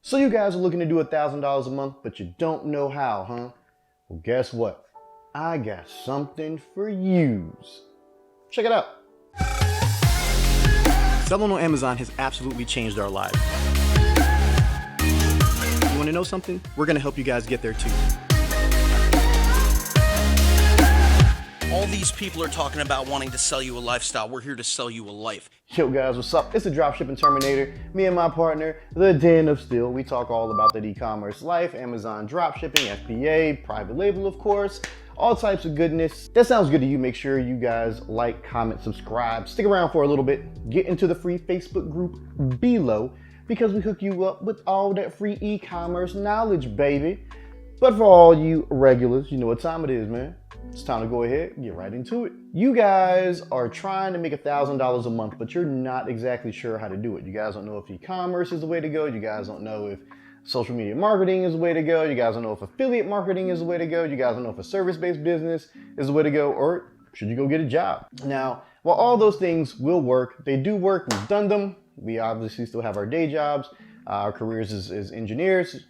So you guys are looking to do $1,000 a month, but you don't know how, huh? Well, guess what? I got something for yous. Check it out. Selling on Amazon has absolutely changed our lives. You want to know something? We're going to help you guys get there too. All these people are talking about wanting to sell you a lifestyle. We're here to sell you a life. Yo guys, what's up? It's the Dropshipping Terminator. Me and my partner, the Den of Steel. We talk all about that e-commerce life, Amazon dropshipping, FBA, private label, of course, all types of goodness. That sounds good to you. Make sure you guys like, comment, subscribe. Stick around for a little bit. Get into the free Facebook group below because we hook you up with all that free e-commerce knowledge, baby. But for all you regulars, you know what time it is, man. It's time to go ahead and get right into it. You guys are trying to make $1,000 a month, but you're not exactly sure how to do it. You guys don't know if e-commerce is the way to go. You guys don't know if social media marketing is the way to go. You guys don't know if affiliate marketing is the way to go. You guys don't know if a service-based business is the way to go, or should you go get a job? Now, while all those things will work, they do work. We've done them. We obviously still have our day jobs, our careers as engineers.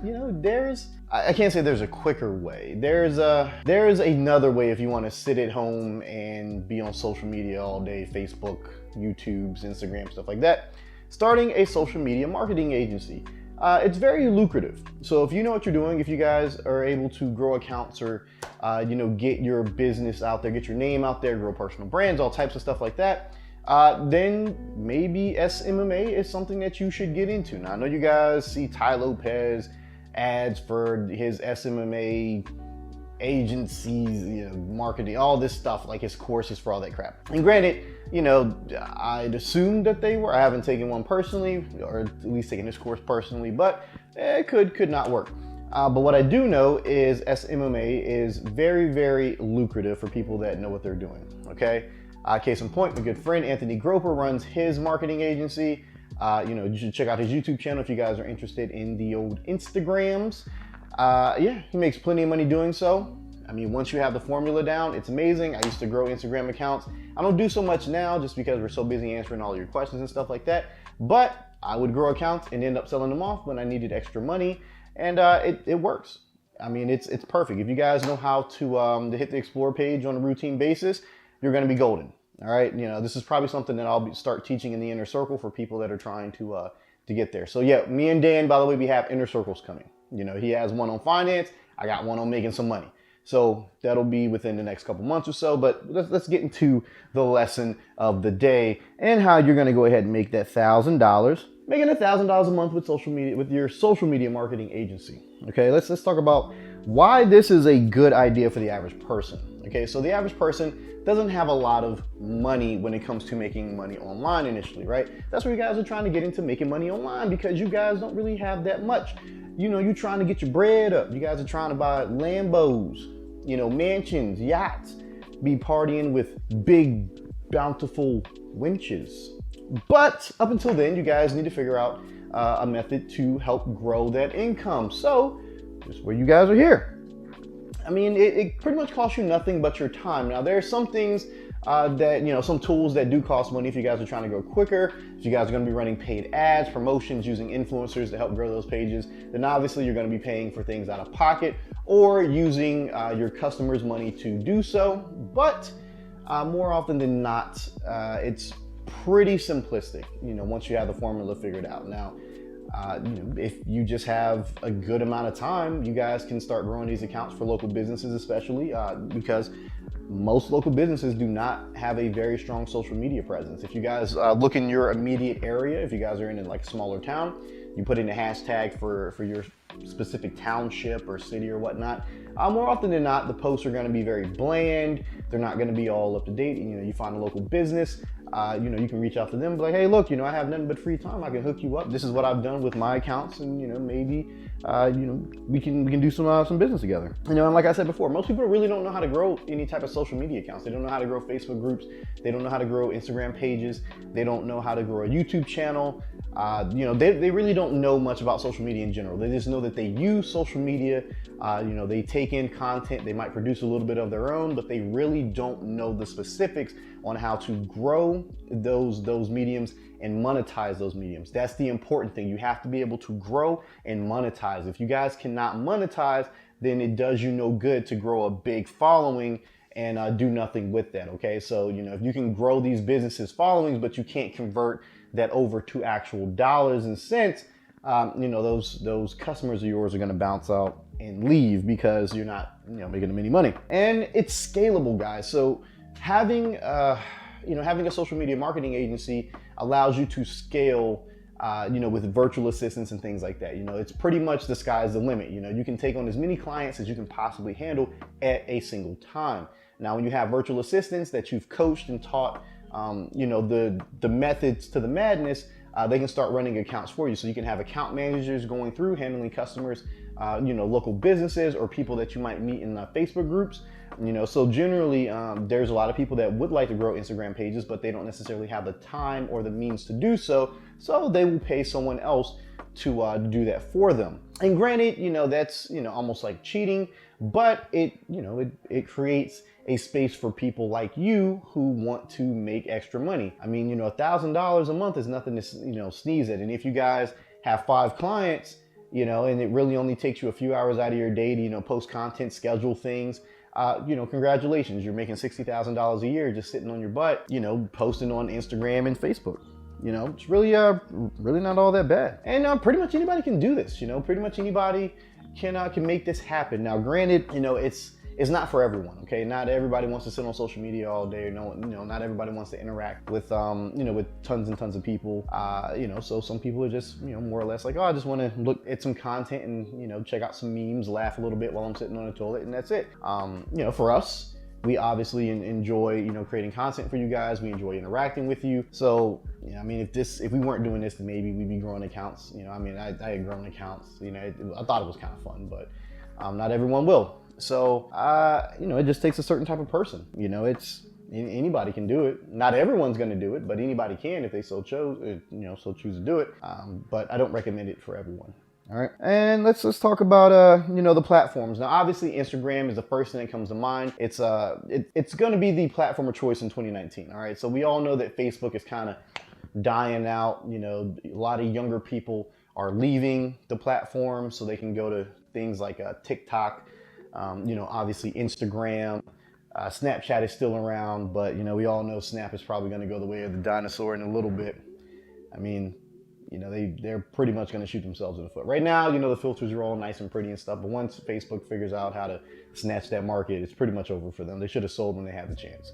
You know, I can't say there's a quicker way. There's another way if you want to sit at home and be on social media all day, Facebook, YouTube, Instagram, stuff like that. Starting a social media marketing agency. It's very lucrative. So if you know what you're doing, if you guys are able to grow accounts or, get your business out there, get your name out there, grow personal brands, all types of stuff like that, then maybe smma is something that you should get into. Now, I know you guys see Ty Lopez ads for his smma agencies, marketing, all this stuff, like his courses for all that crap. And granted, I'd assume that they were. I haven't taken one personally, or at least taken this course personally, but it could not work. But what I do know is smma is very, very lucrative for people that know what they're doing, okay? Case in point, my good friend Anthony Groper runs his marketing agency. You should check out his YouTube channel if you guys are interested in the old Instagrams. Yeah, he makes plenty of money doing so. I mean, once you have the formula down, it's amazing. I used to grow Instagram accounts. I don't do so much now just because we're so busy answering all your questions and stuff like that. But I would grow accounts and end up selling them off when I needed extra money. And it works. I mean, it's perfect. If you guys know how to hit the explore page on a routine basis, you're going to be golden. All right, this is probably something that I'll start teaching in the inner circle for people that are trying to get there. So yeah, me and Dan, by the way, we have inner circles coming. He has one on finance. I got one on making some money. So that'll be within the next couple months or so. But let's get into the lesson of the day and how you're going to go ahead and make that $1,000, making $1,000 a month with social media, with your social media marketing agency. Okay, let's talk about why this is a good idea for the average person. Okay, so the average person doesn't have a lot of money when it comes to making money online initially, right? That's where you guys are trying to get into, making money online, because you guys don't really have that much. You're trying to get your bread up. You guys are trying to buy Lambos, mansions, yachts, be partying with big, bountiful winches. But up until then, you guys need to figure out a method to help grow that income. So this is where you guys are here. I mean, it pretty much costs you nothing but your time. Now, there are some things that, some tools that do cost money if you guys are trying to grow quicker. If you guys are going to be running paid ads, promotions, using influencers to help grow those pages, then obviously you're going to be paying for things out of pocket or using your customers' money to do so. But more often than not, it's pretty simplistic, once you have the formula figured out. Now, if you just have a good amount of time, you guys can start growing these accounts for local businesses, especially because most local businesses do not have a very strong social media presence. If you guys look in your immediate area, if you guys are in like a smaller town, you put in a hashtag for your specific township or city or whatnot, more often than not, the posts are going to be very bland. They're not going to be all up to date. You find a local business, you can reach out to them, be like, hey, look, I have nothing but free time. I can hook you up. This is what I've done with my accounts, and maybe we can do some business together. And like I said before, most people really don't know how to grow any type of social media accounts. They don't know how to grow Facebook groups. They don't know how to grow Instagram pages. They don't know how to grow a YouTube channel. They really don't know much about social media in general. They just know that they use social media. They take in content. They might produce a little bit of their own, but they really don't know the specifics on how to grow those mediums and monetize those mediums. That's the important thing. You have to be able to grow and monetize. If you guys cannot monetize, then it does you no good to grow a big following and do nothing with that. Okay, so if you can grow these businesses followings, but you can't convert that over to actual dollars and cents, those customers of yours are going to bounce out and leave because you're not making them any money. And it's scalable, guys. So having a social media marketing agency allows you to scale with virtual assistants and things like that. It's pretty much the sky's the limit. You can take on as many clients as you can possibly handle at a single time. Now, when you have virtual assistants that you've coached and taught, the methods to the madness, they can start running accounts for you. So you can have account managers going through handling customers, local businesses or people that you might meet in Facebook groups. So generally, there's a lot of people that would like to grow Instagram pages, but they don't necessarily have the time or the means to do so. So they will pay someone else to do that for them. And granted, that's almost like cheating, but it creates a space for people like you who want to make extra money. I mean, $1,000 a month is nothing to sneeze at. And if you guys have 5 clients, and it really only takes you a few hours out of your day to post content, schedule things, congratulations, you're making $60,000 a year just sitting on your butt, posting on Instagram and Facebook. It's really not all that bad. And pretty much anybody can do this. Pretty much anybody can make this happen. Now, granted, it's not for everyone. Okay, not everybody wants to sit on social media all day. Not everybody wants to interact with with tons and tons of people. So some people are just more or less like, oh, I just want to look at some content and check out some memes, laugh a little bit while I'm sitting on the toilet, and that's it. For us, we obviously enjoy creating content for you guys. We enjoy interacting with you. So if we weren't doing this, then maybe we'd be growing accounts. I had grown accounts. I thought it was kind of fun, but not everyone will. So it just takes a certain type of person. It's anybody can do it. Not everyone's going to do it, but anybody can if they so choose to do it. But I don't recommend it for everyone. All right, and let's talk about the platforms. Now, obviously, Instagram is the first thing that comes to mind. It's going to be the platform of choice in 2019. All right, so we all know that Facebook is kind of dying out. A lot of younger people are leaving the platform so they can go to things like TikTok. Obviously Instagram, Snapchat is still around, but we all know Snap is probably going to go the way of the dinosaur in a little bit. I mean, they're pretty much going to shoot themselves in the foot. Right now, the filters are all nice and pretty and stuff, but once Facebook figures out how to snatch that market, it's pretty much over for them. They should have sold when they had the chance.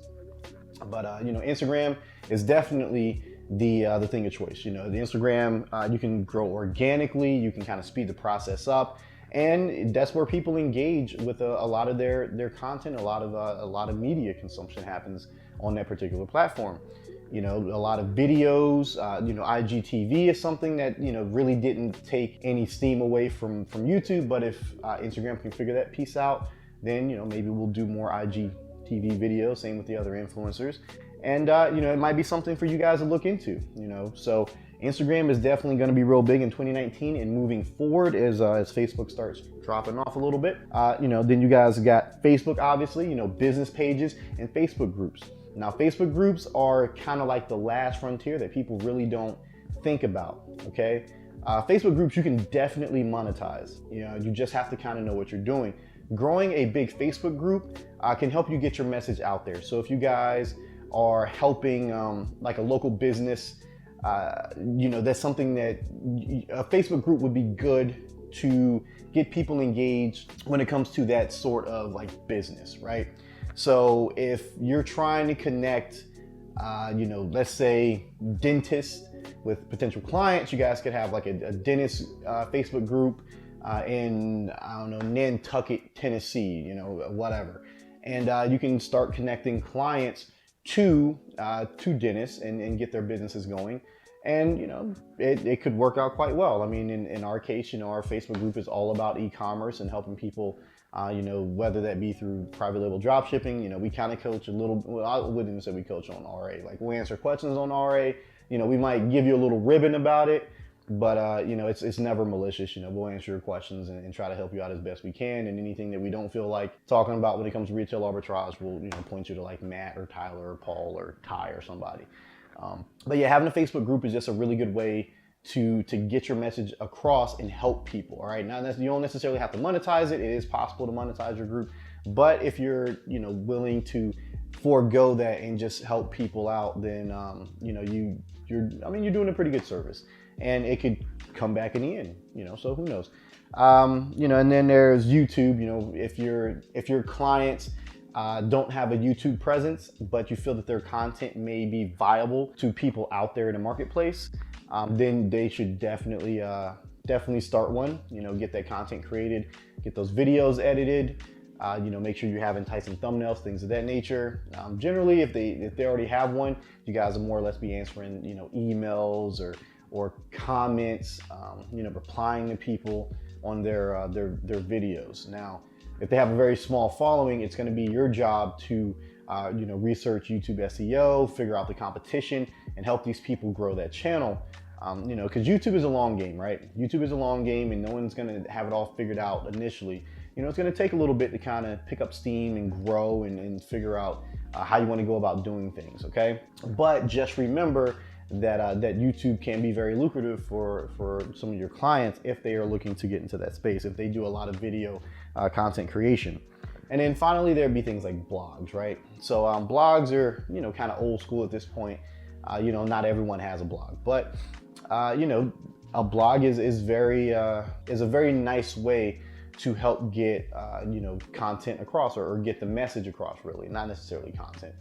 But Instagram is definitely the thing of choice. The Instagram, you can grow organically, you can kind of speed the process up. And that's where people engage with a lot of their content. A lot of media consumption happens on that particular platform. A lot of videos. IGTV is something that really didn't take any steam away from YouTube. But if Instagram can figure that piece out, then maybe we'll do more IGTV videos. Same with the other influencers. And it might be something for you guys to look into. So Instagram is definitely going to be real big in 2019 and moving forward as Facebook starts dropping off a little bit. Then you guys got Facebook, obviously, business pages and Facebook groups. Now, Facebook groups are kind of like the last frontier that people really don't think about, okay? Facebook groups, you can definitely monetize. You just have to kind of know what you're doing. Growing a big Facebook group can help you get your message out there. So if you guys are helping like a local business, that's something that a Facebook group would be good to get people engaged when it comes to that sort of like business, right? So if you're trying to connect, let's say dentists with potential clients, you guys could have like a dentist Facebook group in, Nantucket, Tennessee, whatever. And you can start connecting clients to dentists and get their businesses going. And it could work out quite well. I mean, in our case, our Facebook group is all about e-commerce and helping people, whether that be through private label drop shipping. We kind of coach a little. Well, I wouldn't even say we coach on RA. Like, we answer questions on RA. We might give you a little ribbon about it, But you know, it's never malicious. You know, we'll answer your questions and try to help you out as best we can. And anything that we don't feel like talking about when it comes to retail arbitrage, we'll, you know, point you to like Matt or Tyler or Paul or Ty or somebody. But yeah, having a Facebook group is just a really good way to get your message across and help people. All right, now you don't necessarily have to monetize it. It is possible to monetize your group, but if you're, you know, willing to forego that and just help people out, then you know, you're doing a pretty good service, and it could come back in the end. You know, so who knows? You know, and then there's YouTube. You know, if your clients don't have a YouTube presence, but you feel that their content may be viable to people out there in the marketplace, then they should definitely start one. You know, get that content created, get those videos edited. You know, make sure you have enticing thumbnails, things of that nature. Generally, if they already have one, you guys will more or less be answering, you know, emails or comments. You know, replying to people on their videos. Now, if they have a very small following, it's going to be your job to you know, research YouTube SEO, figure out the competition, and help these people grow that channel. You know, because YouTube is a long game, right? YouTube is a long game, and no one's going to have it all figured out initially. You know, it's going to take a little bit to kind of pick up steam and grow and figure out how you want to go about doing things, okay? But just remember that that YouTube can be very lucrative for some of your clients if they are looking to get into that space, if they do a lot of video content creation. And then finally, there'd be things like blogs, right? So blogs are, you know, kind of old school at this point. You know, not everyone has a blog, but you know, a blog is a very nice way to help get you know, content across, or get the message across, really, not necessarily content.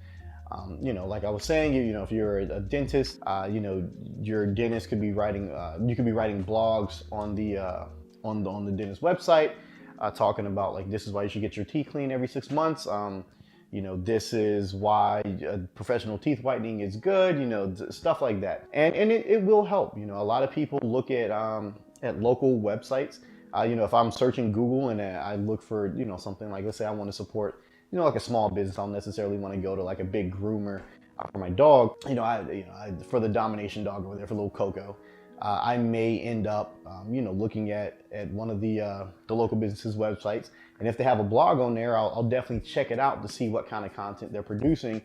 You know, like I was saying, you know, if you're a dentist, you know, your dentist could be writing, you could be writing blogs on the dentist website, talking about like, this is why you should get your teeth cleaned every 6 months. You know, this is why professional teeth whitening is good. You know, stuff like that, and it will help. You know, a lot of people look at local websites. You know, if I'm searching Google and I look for, you know, something like, let's say I want to support, you know, like a small business, I don't necessarily want to go to like a big groomer for my dog. You know, for the Domination dog over there, for little Coco, I may end up, you know, looking at one of the local businesses' websites, and if they have a blog on there, I'll definitely check it out to see what kind of content they're producing.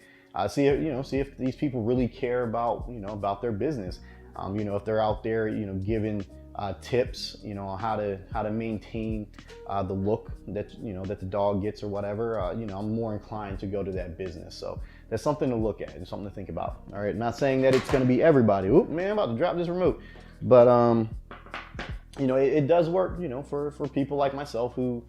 See if these people really care about, you know, about their business. You know, if they're out there, you know, giving tips, you know, on how to maintain the look that, you know, that the dog gets or whatever, you know, I'm more inclined to go to that business. So that's something to look at and something to think about. All right, not saying that it's going to be everybody. Oop, man, I'm about to drop this remote. But you know, it does work, you know, for people like myself who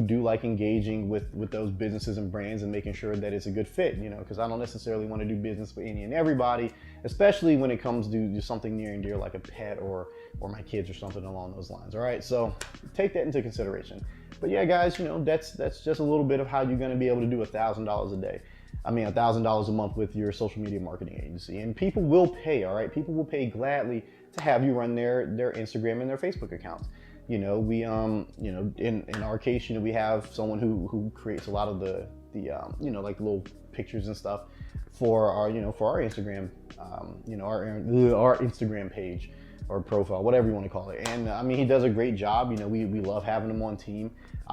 do like engaging with those businesses and brands and making sure that it's a good fit, you know, because I don't necessarily want to do business with any and everybody, especially when it comes to something near and dear like a pet or my kids or something along those lines. All right, so take that into consideration. But yeah, guys, you know, that's just a little bit of how you're going to be able to do $1,000 a day. I mean, $1,000 a month with your social media marketing agency, and people will pay. All right, people will pay gladly to have you run their Instagram and their Facebook accounts. You know, we you know, in our case, you know, we have someone who creates a lot of the you know, like little pictures and stuff for our, you know, for our Instagram, you know, our Instagram page or profile, whatever you want to call it. And I mean, he does a great job. You know, we love having him on team.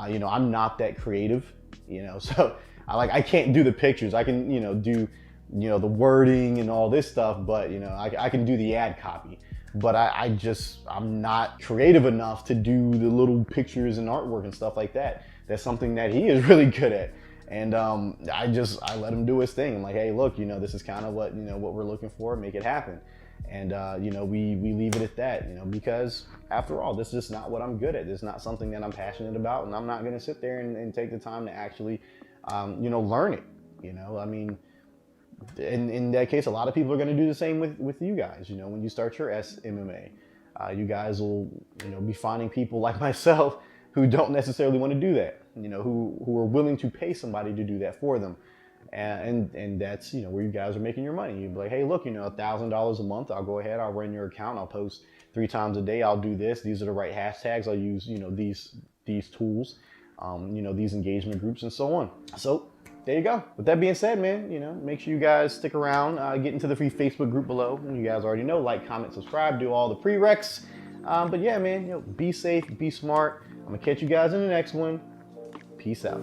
You know, I'm not that creative, you know, so I can't do the pictures. I can, you know, do, you know, the wording and all this stuff, but you know, I can do the ad copy. But I'm not creative enough to do the little pictures and artwork and stuff like that. That's something that he is really good at. And I let him do his thing. I'm like, hey, look, you know, this is kind of what, you know, what we're looking for, make it happen. And you know, we leave it at that, you know, because after all, this is just not what I'm good at. This is not something that I'm passionate about, and I'm not going to sit there and take the time to actually, you know, learn it. You know, I mean, in that case, a lot of people are going to do the same with you guys. You know, when you start your smma, you guys will, you know, be finding people like myself who don't necessarily want to do that, you know, who are willing to pay somebody to do that for them. And that's, you know, where you guys are making your money. You'd be like, hey, look, you know, $1,000 a month, I'll go ahead, I'll run your account, I'll post 3 times a day, I'll do this, these are the right hashtags, I'll use, you know, these tools, you know, these engagement groups and so on. So there you go. With that being said, man, you know, make sure you guys stick around, get into the free Facebook group below. You guys already know, like, comment, subscribe, do all the prereqs. But yeah, man, be safe, be smart. I'm gonna catch you guys in the next one. Peace out.